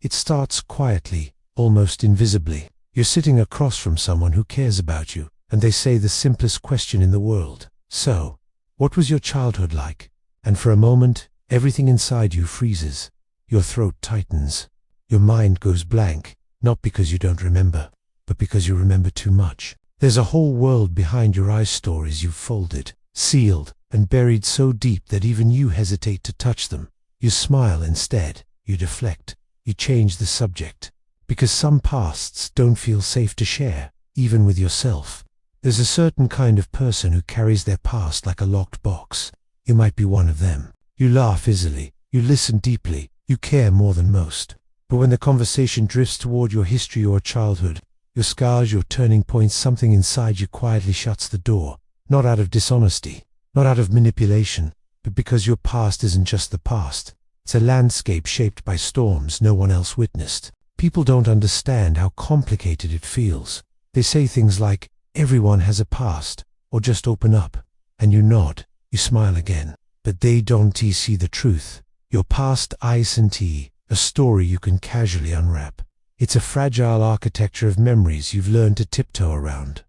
It starts quietly, almost invisibly. You're sitting across from someone who cares about you, and they say the simplest question in the world. So, what was your childhood like? And for a moment, everything inside you freezes. Your throat tightens. Your mind goes blank, not because you don't remember, but because you remember too much. There's a whole world behind your eyes, stories you've folded, sealed, and buried so deep that even you hesitate to touch them. You smile instead, you deflect, you change the subject, because some pasts don't feel safe to share, even with yourself. There's a certain kind of person who carries their past like a locked box. You might be one of them. You laugh easily, you listen deeply, you care more than most. But when the conversation drifts toward your history or childhood, your scars, your turning points, something inside you quietly shuts the door, not out of dishonesty, not out of manipulation, but because your past isn't just the past. It's a landscape shaped by storms no one else witnessed. People don't understand how complicated it feels. They say things like, everyone has a past, or just open up, and you nod, you smile again. But they don't see the truth. Your past isn't a story you can casually unwrap. It's a fragile architecture of memories you've learned to tiptoe around.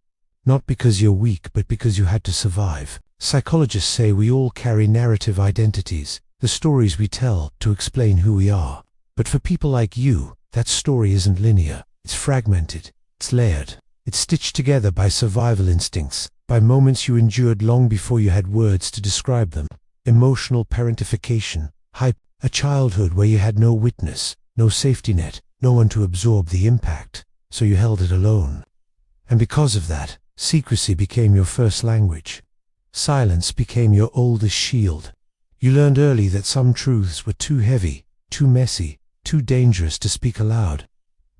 Not because you're weak, but because you had to survive. Psychologists say we all carry narrative identities, the stories we tell to explain who we are. But for people like you, that story isn't linear. It's fragmented, it's layered, it's stitched together by survival instincts, by moments you endured long before you had words to describe them. Emotional parentification, a childhood where you had no witness, no safety net, no one to absorb the impact, so you held it alone. And because of that, secrecy became your first language. Silence became your oldest shield. You learned early that some truths were too heavy, too messy, too dangerous to speak aloud.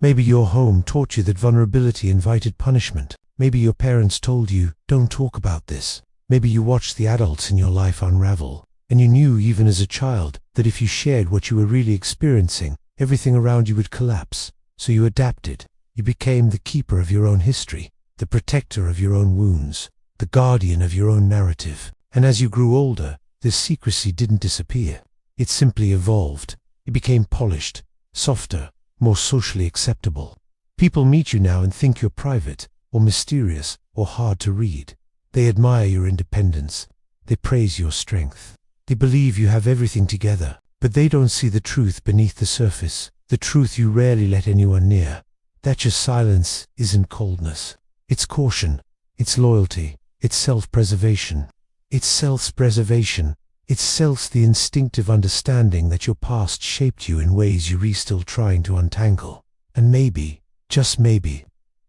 Maybe your home taught you that vulnerability invited punishment. Maybe your parents told you, don't talk about this. Maybe you watched the adults in your life unravel, and you knew even as a child that if you shared what you were really experiencing, everything around you would collapse. So you adapted. You became the keeper of your own history, the protector of your own wounds, the guardian of your own narrative. And as you grew older, this secrecy didn't disappear. It simply evolved. It became polished, softer, more socially acceptable. People meet you now and think you're private, or mysterious, or hard to read. They admire your independence. They praise your strength. They believe you have everything together, but they don't see the truth beneath the surface, the truth you rarely let anyone near. That your silence isn't coldness. It's caution. It's loyalty. It's self-preservation. It's self-preservation. It's the instinctive understanding that your past shaped you in ways you're still trying to untangle. And maybe, just maybe,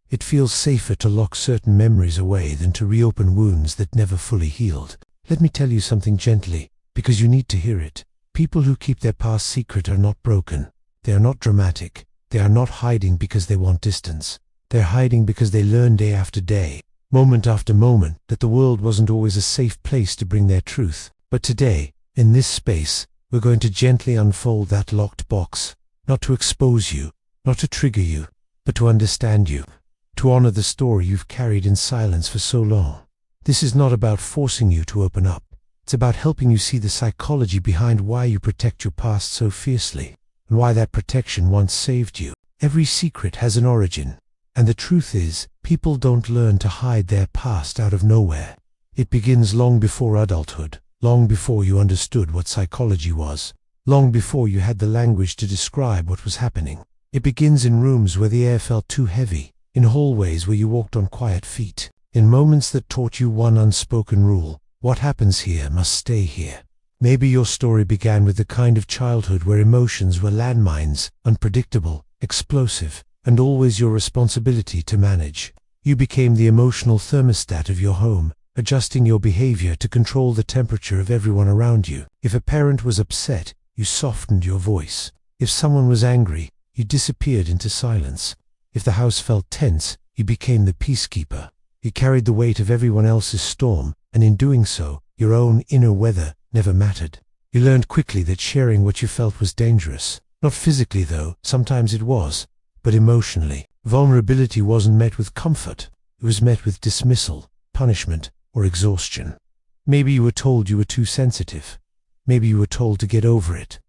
it feels safer to lock certain memories away than to reopen wounds that never fully healed. Let me tell you something gently, because you need to hear it. People who keep their past secret are not broken. They are not dramatic. They are not hiding because they want distance. They're hiding because they learn day after day, moment after moment, that the world wasn't always a safe place to bring their truth. But today, in this space, we're going to gently unfold that locked box, not to expose you, not to trigger you, but to understand you, to honor the story you've carried in silence for so long. This is not about forcing you to open up. It's about helping you see the psychology behind why you protect your past so fiercely, and why that protection once saved you. Every secret has an origin, and the truth is, people don't learn to hide their past out of nowhere. It begins long before adulthood, long before you understood what psychology was, long before you had the language to describe what was happening. It begins in rooms where the air felt too heavy, in hallways where you walked on quiet feet, in moments that taught you one unspoken rule: what happens here must stay here. Maybe your story began with the kind of childhood where emotions were landmines, unpredictable, explosive, and always your responsibility to manage. You became the emotional thermostat of your home, adjusting your behavior to control the temperature of everyone around you. If a parent was upset, you softened your voice. If someone was angry, you disappeared into silence. If the house felt tense, you became the peacekeeper. You carried the weight of everyone else's storm, and in doing so, your own inner weather never mattered. You learned quickly that sharing what you felt was dangerous. Not physically though, sometimes it was, but emotionally. Vulnerability wasn't met with comfort. It was met with dismissal, punishment, or exhaustion. Maybe you were told you were too sensitive. Maybe you were told to get over it.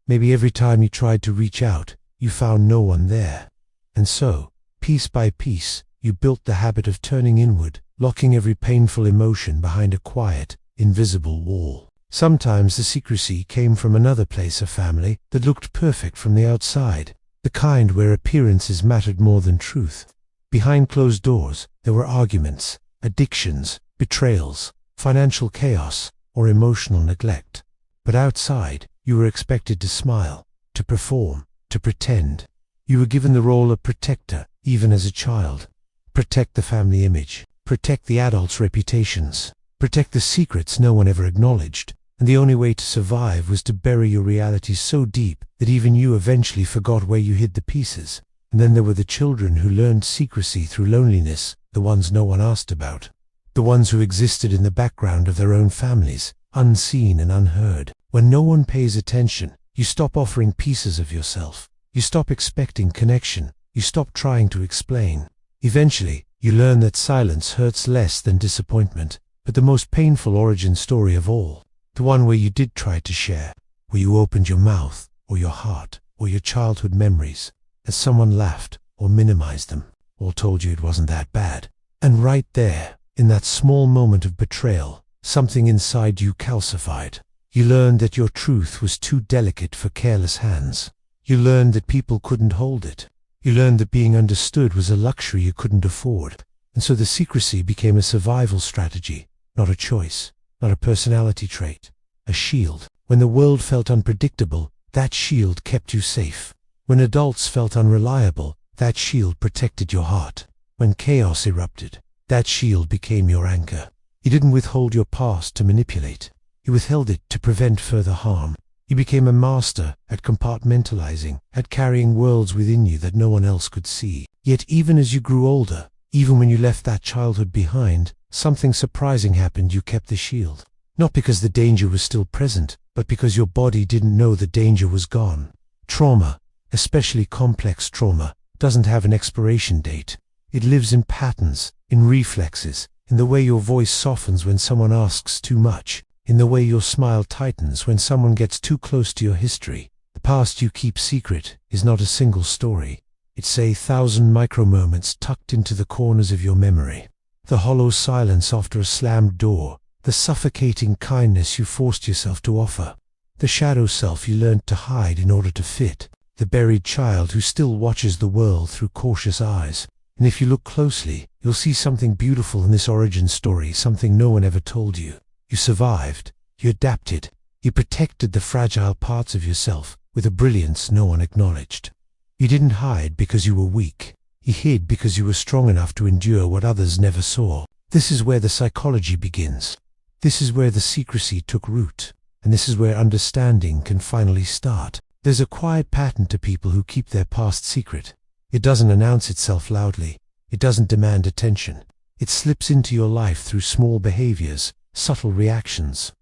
Maybe every time you tried to reach out, you found no one there. And so, piece by piece, you built the habit of turning inward, locking every painful emotion behind a quiet, invisible wall. Sometimes the secrecy came from another place, a family that looked perfect from the outside, the kind where appearances mattered more than truth. Behind closed doors, there were arguments, addictions, betrayals, financial chaos, or emotional neglect. But outside, you were expected to smile, to perform, to pretend. You were given the role of protector, even as a child. Protect the family image, protect the adults' reputations, protect the secrets no one ever acknowledged. And the only way to survive was to bury your reality so deep that even you eventually forgot where you hid the pieces. And then there were the children who learned secrecy through loneliness, the ones no one asked about. The ones who existed in the background of their own families, unseen and unheard. When no one pays attention, you stop offering pieces of yourself. You stop expecting connection. You stop trying to explain. Eventually, you learn that silence hurts less than disappointment. But the most painful origin story of all, the one where you did try to share, where you opened your mouth, or your heart, or your childhood memories, as someone laughed, or minimized them, or told you it wasn't that bad. And right there, in that small moment of betrayal, something inside you calcified. You learned that your truth was too delicate for careless hands. You learned that people couldn't hold it. You learned that being understood was a luxury you couldn't afford. And so the secrecy became a survival strategy, not a choice. Not a personality trait, a shield. When the world felt unpredictable, that shield kept you safe. When adults felt unreliable, that shield protected your heart. When chaos erupted, that shield became your anchor. You didn't withhold your past to manipulate. You withheld it to prevent further harm. You became a master at compartmentalizing, at carrying worlds within you that no one else could see. Yet even as you grew older, even when you left that childhood behind, something surprising happened. You kept the shield. Not because the danger was still present, but because your body didn't know the danger was gone. Trauma, especially complex trauma, doesn't have an expiration date. It lives in patterns, in reflexes, in the way your voice softens when someone asks too much, in the way your smile tightens when someone gets too close to your history. The past you keep secret is not a single story. It's 1,000 micro-moments tucked into the corners of your memory. The hollow silence after a slammed door, the suffocating kindness you forced yourself to offer, the shadow self you learned to hide in order to fit, the buried child who still watches the world through cautious eyes. And if you look closely, you'll see something beautiful in this origin story, something no one ever told you. You survived, you adapted, you protected the fragile parts of yourself with a brilliance no one acknowledged. You didn't hide because you were weak. You hid because you were strong enough to endure what others never saw. This is where the psychology begins. This is where the secrecy took root. And this is where understanding can finally start. There's a quiet pattern to people who keep their past secret. It doesn't announce itself loudly. It doesn't demand attention. It slips into your life through small behaviors, subtle reactions.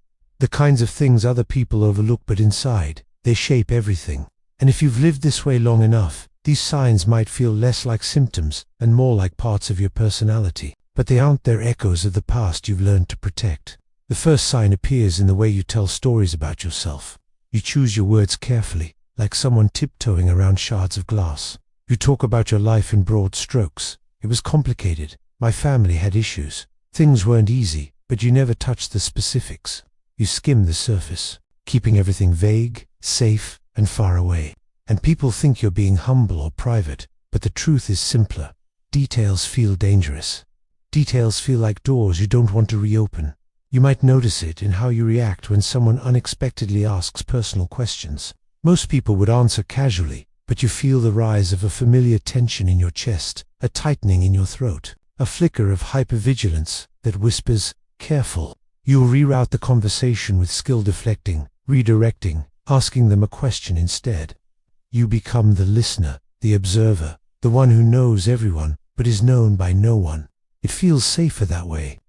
The kinds of things other people overlook, but inside, they shape everything. And if you've lived this way long enough, these signs might feel less like symptoms and more like parts of your personality. But they aren't. They're echoes of the past you've learned to protect. The first sign appears in the way you tell stories about yourself. You choose your words carefully, like someone tiptoeing around shards of glass. You talk about your life in broad strokes. It was complicated. My family had issues. Things weren't easy, but you never touched the specifics. You skim the surface, keeping everything vague, safe, and far away. And people think you're being humble or private, but the truth is simpler. Details feel dangerous. Details feel like doors you don't want to reopen. You might notice it in how you react when someone unexpectedly asks personal questions. Most people would answer casually, but you feel the rise of a familiar tension in your chest, a tightening in your throat, a flicker of hypervigilance that whispers, "Careful." You'll reroute the conversation with skill, deflecting, redirecting, asking them a question instead. You become the listener, the observer, the one who knows everyone, but is known by no one. It feels safer that way.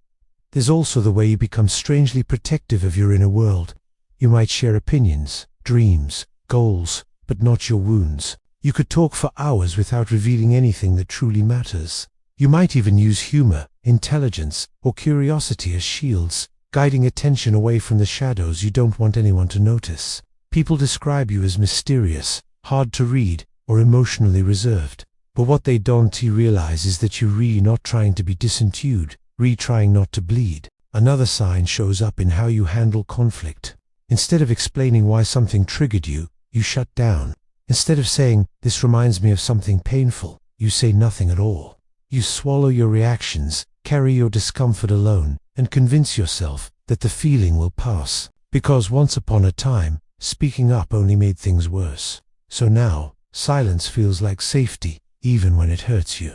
There's also the way you become strangely protective of your inner world. You might share opinions, dreams, goals, but not your wounds. You could talk for hours without revealing anything that truly matters. You might even use humor, intelligence, or curiosity as shields, guiding attention away from the shadows you don't want anyone to notice. People describe you as mysterious, hard to read, or emotionally reserved. But what they don't realize is that you're really not trying to be disintued, trying not to bleed. Another sign shows up in how you handle conflict. Instead of explaining why something triggered you, you shut down. Instead of saying, "This reminds me of something painful," you say nothing at all. You swallow your reactions, carry your discomfort alone, and convince yourself that the feeling will pass. Because once upon a time, speaking up only made things worse. So now, silence feels like safety, even when it hurts you.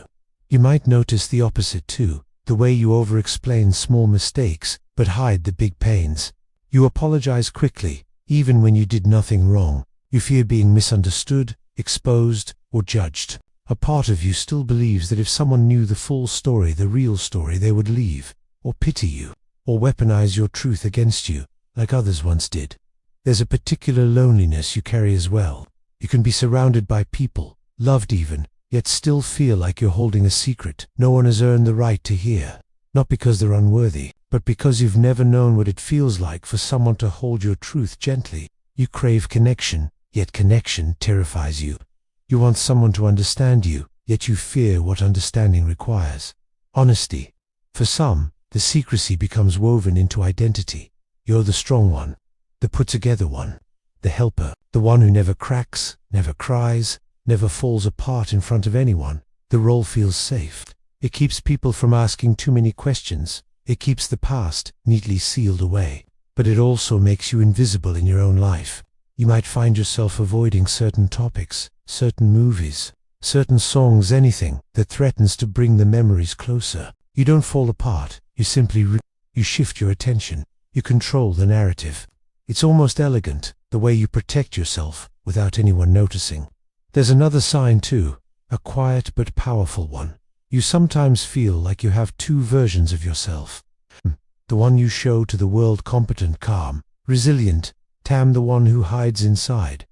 You might notice the opposite too, the way you over-explain small mistakes, but hide the big pains. You apologize quickly, even when you did nothing wrong. You fear being misunderstood, exposed, or judged. A part of you still believes that if someone knew the full story, the real story, they would leave, or pity you, or weaponize your truth against you, like others once did. There's a particular loneliness you carry as well. You can be surrounded by people, loved even, yet still feel like you're holding a secret no one has earned the right to hear. Not because they're unworthy, but because you've never known what it feels like for someone to hold your truth gently. You crave connection, yet connection terrifies you. You want someone to understand you, yet you fear what understanding requires. Honesty. For some, the secrecy becomes woven into identity. You're the strong one, the put-together one, the helper, the one who never cracks, never cries, never falls apart in front of anyone. The role feels safe. It keeps people from asking too many questions. It keeps the past neatly sealed away. But it also makes you invisible in your own life. You might find yourself avoiding certain topics, certain movies, certain songs, anything that threatens to bring the memories closer. You don't fall apart, you simply you shift your attention. You control the narrative. It's almost elegant, the way you protect yourself without anyone noticing. There's another sign too, a quiet but powerful one. You sometimes feel like you have two versions of yourself. The one you show to the world, competent, calm, resilient, the one who hides inside,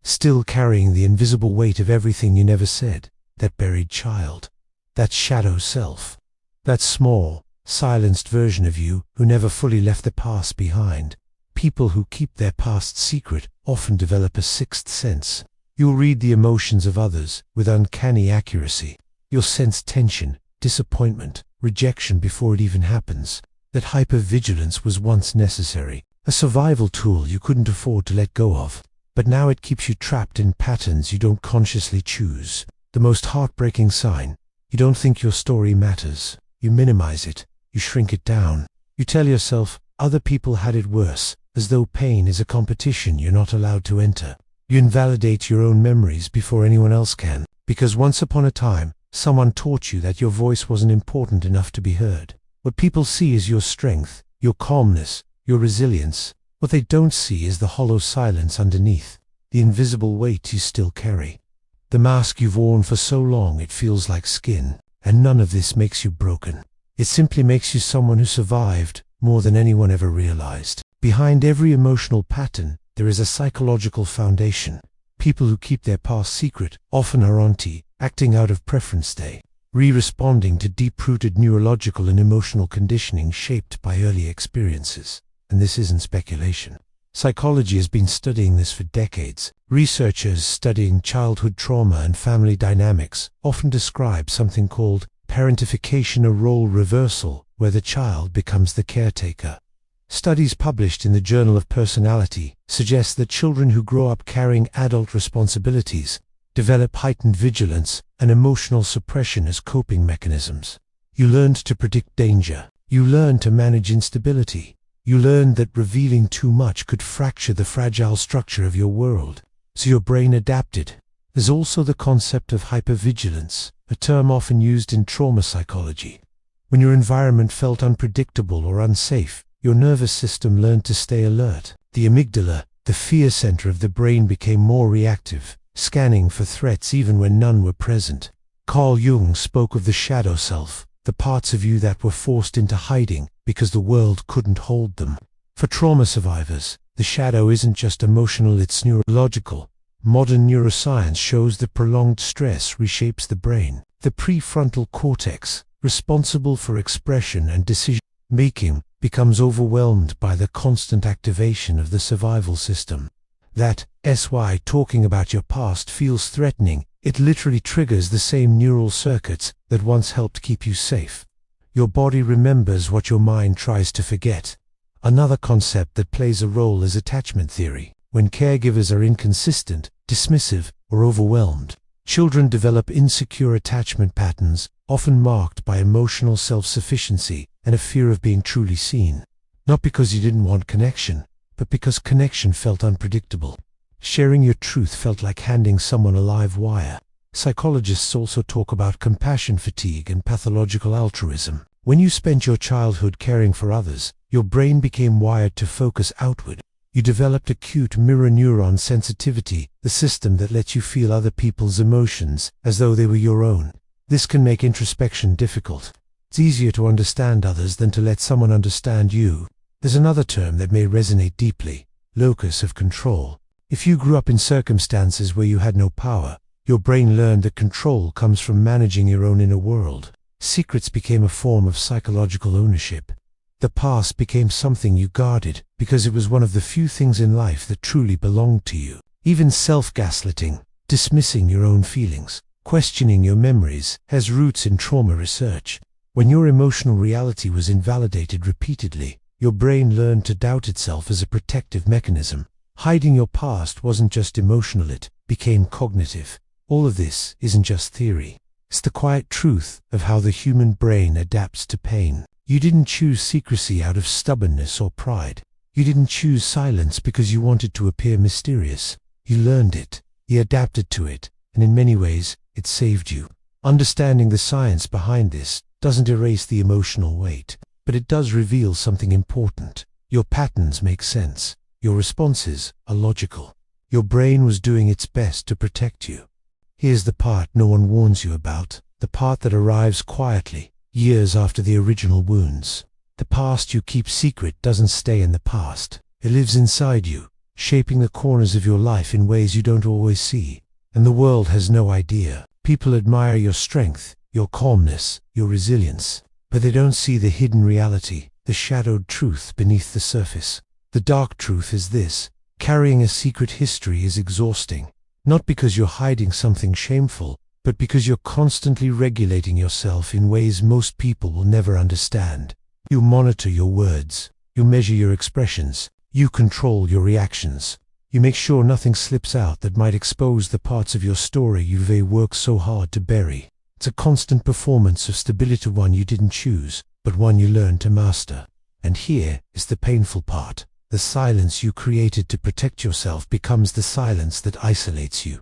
still carrying the invisible weight of everything you never said, that buried child, that shadow self, that small, silenced version of you who never fully left the past behind. People who keep their past secret often develop a sixth sense. You'll read the emotions of others with uncanny accuracy. You'll sense tension, disappointment, rejection before it even happens. That hypervigilance was once necessary, a survival tool you couldn't afford to let go of. But now it keeps you trapped in patterns you don't consciously choose. The most heartbreaking sign: you don't think your story matters. You minimize it. You shrink it down. You tell yourself other people had it worse, as though pain is a competition you're not allowed to enter. You invalidate your own memories before anyone else can, because once upon a time, someone taught you that your voice wasn't important enough to be heard. What people see is your strength, your calmness, your resilience. What they don't see is the hollow silence underneath, the invisible weight you still carry. The mask you've worn for so long it feels like skin, and none of this makes you broken. It simply makes you someone who survived more than anyone ever realized. Behind every emotional pattern, there is a psychological foundation. People who keep their past secret often are acting out of preference, responding to deep-rooted neurological and emotional conditioning shaped by early experiences. And this isn't speculation. Psychology has been studying this for decades. Researchers studying childhood trauma and family dynamics often describe something called parentification, a role reversal, where the child becomes the caretaker. Studies published in the Journal of Personality suggest that children who grow up carrying adult responsibilities develop heightened vigilance and emotional suppression as coping mechanisms. You learned to predict danger. You learned to manage instability. You learned that revealing too much could fracture the fragile structure of your world. So your brain adapted. There's also the concept of hypervigilance, a term often used in trauma psychology. When your environment felt unpredictable or unsafe, your nervous system learned to stay alert. The amygdala, the fear center of the brain, became more reactive, scanning for threats even when none were present. Carl Jung spoke of the shadow self, the parts of you that were forced into hiding because the world couldn't hold them. For trauma survivors, the shadow isn't just emotional, it's neurological. Modern neuroscience shows that prolonged stress reshapes the brain. The prefrontal cortex, responsible for expression and decision-making, becomes overwhelmed by the constant activation of the survival system. That's why talking about your past feels threatening, It literally triggers the same neural circuits that once helped keep you safe. Your body remembers what your mind tries to forget. Another concept that plays a role is attachment theory. When caregivers are inconsistent, dismissive, or overwhelmed, children develop insecure attachment patterns, often marked by emotional self-sufficiency and a fear of being truly seen. Not because you didn't want connection, but because connection felt unpredictable. Sharing your truth felt like handing someone a live wire. Psychologists also talk about compassion fatigue and pathological altruism. When you spent your childhood caring for others, your brain became wired to focus outward. You developed acute mirror neuron sensitivity, the system that lets you feel other people's emotions as though they were your own. This can make introspection difficult. It's easier to understand others than to let someone understand you. There's another term that may resonate deeply: locus of control. If you grew up in circumstances where you had no power, your brain learned that control comes from managing your own inner world. Secrets became a form of psychological ownership. The past became something you guarded because it was one of the few things in life that truly belonged to you. Even self-gaslighting, dismissing your own feelings, questioning your memories, has roots in trauma research. When your emotional reality was invalidated repeatedly, your brain learned to doubt itself as a protective mechanism. Hiding your past wasn't just emotional, it became cognitive. All of this isn't just theory. It's the quiet truth of how the human brain adapts to pain. You didn't choose secrecy out of stubbornness or pride. You didn't choose silence because you wanted to appear mysterious. You learned it, you adapted to it, and in many ways, it saved you. Understanding the science behind this doesn't erase the emotional weight, but it does reveal something important. Your patterns make sense. Your responses are logical. Your brain was doing its best to protect you. Here's the part no one warns you about, the part that arrives quietly, years after the original wounds. The past you keep secret doesn't stay in the past. It lives inside you, shaping the corners of your life in ways you don't always see. And the world has no idea. People admire your strength, your calmness, your resilience, but they don't see the hidden reality, the shadowed truth beneath the surface. The dark truth is this: carrying a secret history is exhausting. Not because you're hiding something shameful, but because you're constantly regulating yourself in ways most people will never understand. You monitor your words. You measure your expressions. You control your reactions. You make sure nothing slips out that might expose the parts of your story you've worked so hard to bury. It's a constant performance of stability, one you didn't choose, but one you learned to master. And here is the painful part. The silence you created to protect yourself becomes the silence that isolates you.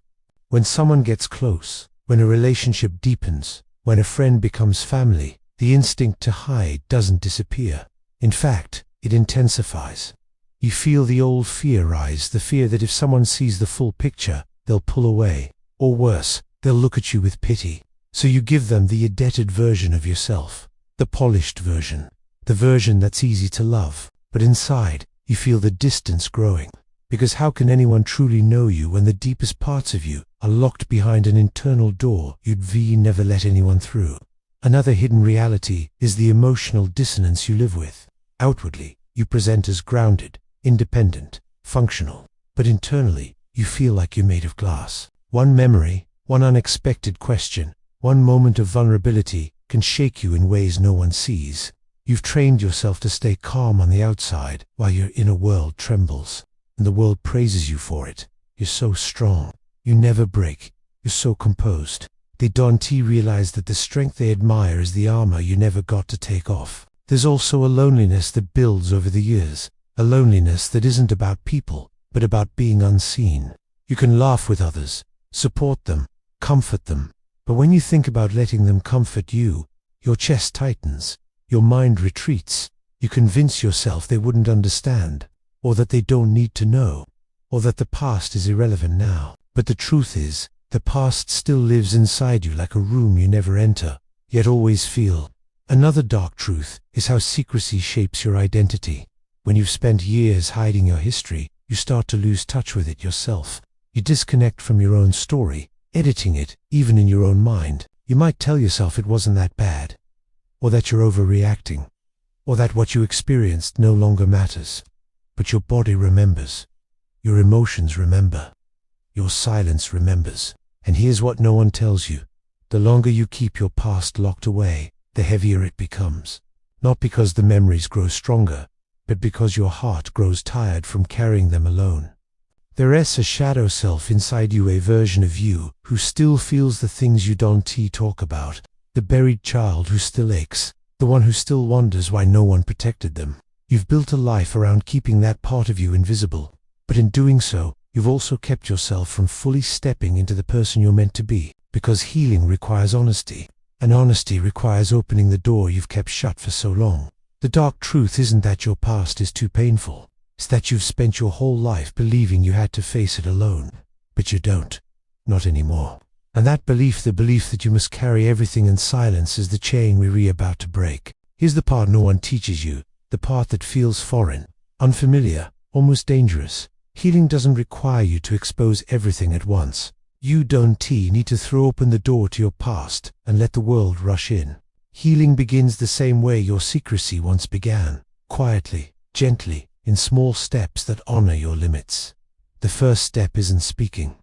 When someone gets close, when a relationship deepens, when a friend becomes family, the instinct to hide doesn't disappear. In fact, it intensifies. You feel the old fear rise, the fear that if someone sees the full picture, they'll pull away. Or worse, they'll look at you with pity. So you give them the edited version of yourself, the polished version, the version that's easy to love. But inside, you feel the distance growing. Because how can anyone truly know you when the deepest parts of you are locked behind an internal door you'd never let anyone through? Another hidden reality is the emotional dissonance you live with. Outwardly, you present as grounded, independent, functional, but internally, you feel like you're made of glass. One memory, one unexpected question, one moment of vulnerability can shake you in ways no one sees. You've trained yourself to stay calm on the outside while your inner world trembles, and the world praises you for it. You're so strong. You never break. You're so composed. They don't realize that the strength they admire is the armor you never got to take off. There's also a loneliness that builds over the years, a loneliness that isn't about people, but about being unseen. You can laugh with others, support them, comfort them, but when you think about letting them comfort you, your chest tightens. Your mind retreats. You convince yourself they wouldn't understand, or that they don't need to know, or that the past is irrelevant now. But the truth is, the past still lives inside you like a room you never enter, yet always feel. Another dark truth is how secrecy shapes your identity. When you've spent years hiding your history, you start to lose touch with it yourself. You disconnect from your own story, editing it, even in your own mind. You might tell yourself it wasn't that bad, or that you're overreacting, or that what you experienced no longer matters. But your body remembers. Your emotions remember. Your silence remembers. And here's what no one tells you. The longer you keep your past locked away, the heavier it becomes. Not because the memories grow stronger, but because your heart grows tired from carrying them alone. There's a shadow self inside you, a version of you who still feels the things you don't talk about, the buried child who still aches, the one who still wonders why no one protected them. You've built a life around keeping that part of you invisible, but in doing so, you've also kept yourself from fully stepping into the person you're meant to be, because healing requires honesty, and honesty requires opening the door you've kept shut for so long. The dark truth isn't that your past is too painful, it's that you've spent your whole life believing you had to face it alone, but you don't. Not anymore. And that belief, the belief that you must carry everything in silence, is the chain we're about to break. Here's the part no one teaches you, the part that feels foreign, unfamiliar, almost dangerous. Healing doesn't require you to expose everything at once. You don't need to throw open the door to your past and let the world rush in. Healing begins the same way your secrecy once began, quietly, gently, in small steps that honor your limits. The first step isn't speaking,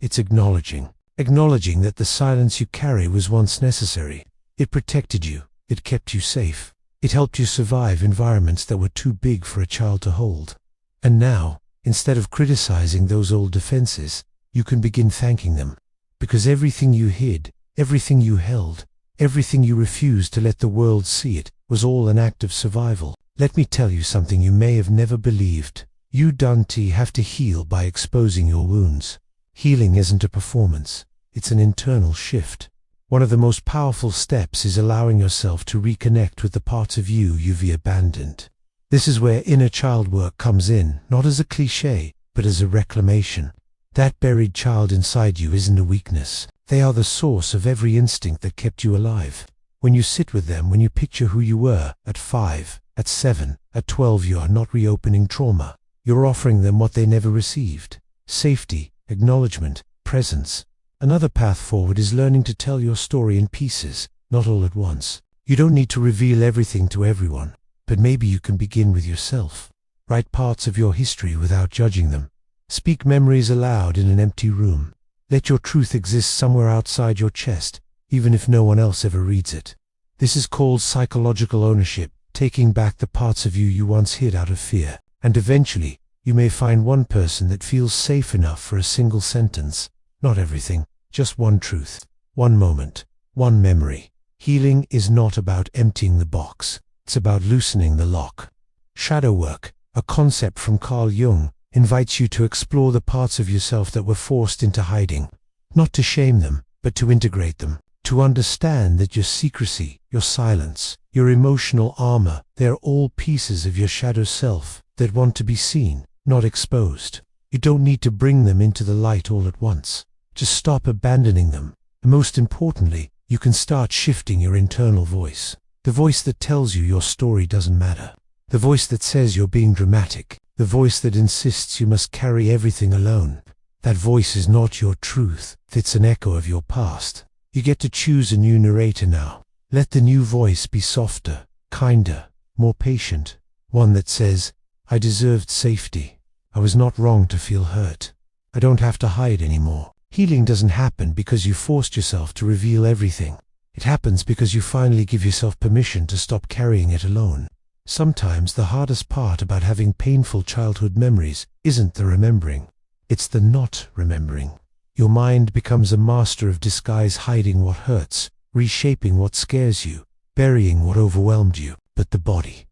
it's acknowledging. Acknowledging that the silence you carry was once necessary. It protected you, it kept you safe, it helped you survive environments that were too big for a child to hold. And now, instead of criticizing those old defenses, you can begin thanking them. Because everything you hid, everything you held, everything you refused to let the world see it, was all an act of survival. Let me tell you something you may have never believed. You don't have to heal by exposing your wounds. Healing isn't a performance, it's an internal shift. One of the most powerful steps is allowing yourself to reconnect with the parts of you you've abandoned. This is where inner child work comes in, not as a cliché, but as a reclamation. That buried child inside you isn't a weakness. They are the source of every instinct that kept you alive. When you sit with them, when you picture who you were at 5, at 7, at 12, you are not reopening trauma. You're offering them what they never received: safety, acknowledgement, presence. Another path forward is learning to tell your story in pieces, not all at once. You don't need to reveal everything to everyone, but maybe you can begin with yourself. Write parts of your history without judging them. Speak memories aloud in an empty room. Let your truth exist somewhere outside your chest, even if no one else ever reads it. This is called psychological ownership, taking back the parts of you you once hid out of fear. And eventually, you may find one person that feels safe enough for a single sentence. Not everything, just one truth, one moment, one memory. Healing is not about emptying the box, it's about loosening the lock. Shadow work, a concept from Carl Jung, invites you to explore the parts of yourself that were forced into hiding. Not to shame them, but to integrate them. To understand that your secrecy, your silence, your emotional armor, they're all pieces of your shadow self that want to be seen, not exposed. You don't need to bring them into the light all at once. Just stop abandoning them. And most importantly, you can start shifting your internal voice. The voice that tells you your story doesn't matter. The voice that says you're being dramatic. The voice that insists you must carry everything alone. That voice is not your truth. It's an echo of your past. You get to choose a new narrator now. Let the new voice be softer, kinder, more patient. One that says, I deserved safety. I was not wrong to feel hurt. I don't have to hide anymore. Healing doesn't happen because you forced yourself to reveal everything. It happens because you finally give yourself permission to stop carrying it alone. Sometimes the hardest part about having painful childhood memories isn't the remembering. It's the not remembering. Your mind becomes a master of disguise, hiding what hurts, reshaping what scares you, burying what overwhelmed you. But the body,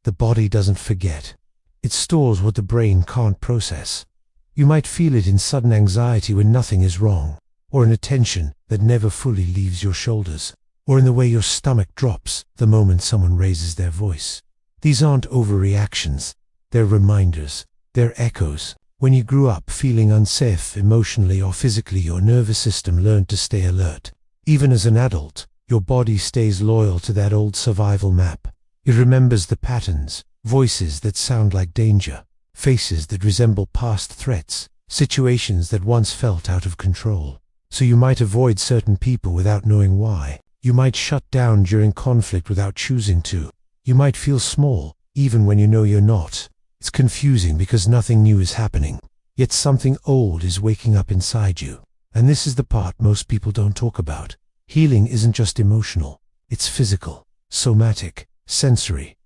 the body doesn't forget. It stores what the brain can't process. You might feel it in sudden anxiety when nothing is wrong, or in a tension that never fully leaves your shoulders, or in the way your stomach drops the moment someone raises their voice. These aren't overreactions, they're reminders, they're echoes. When you grew up feeling unsafe emotionally or physically, your nervous system learned to stay alert. Even as an adult, your body stays loyal to that old survival map. It remembers the patterns, voices that sound like danger, faces that resemble past threats, situations that once felt out of control. So you might avoid certain people without knowing why. You might shut down during conflict without choosing to. You might feel small, even when you know you're not. It's confusing because nothing new is happening, yet something old is waking up inside you. And this is the part most people don't talk about. Healing isn't just emotional. It's physical, somatic, sensory.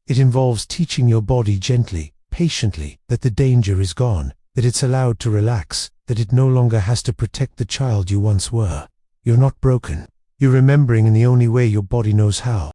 It involves teaching your body gently, patiently, that the danger is gone, that it's allowed to relax, that it no longer has to protect the child you once were. You're not broken. You're remembering in the only way your body knows how.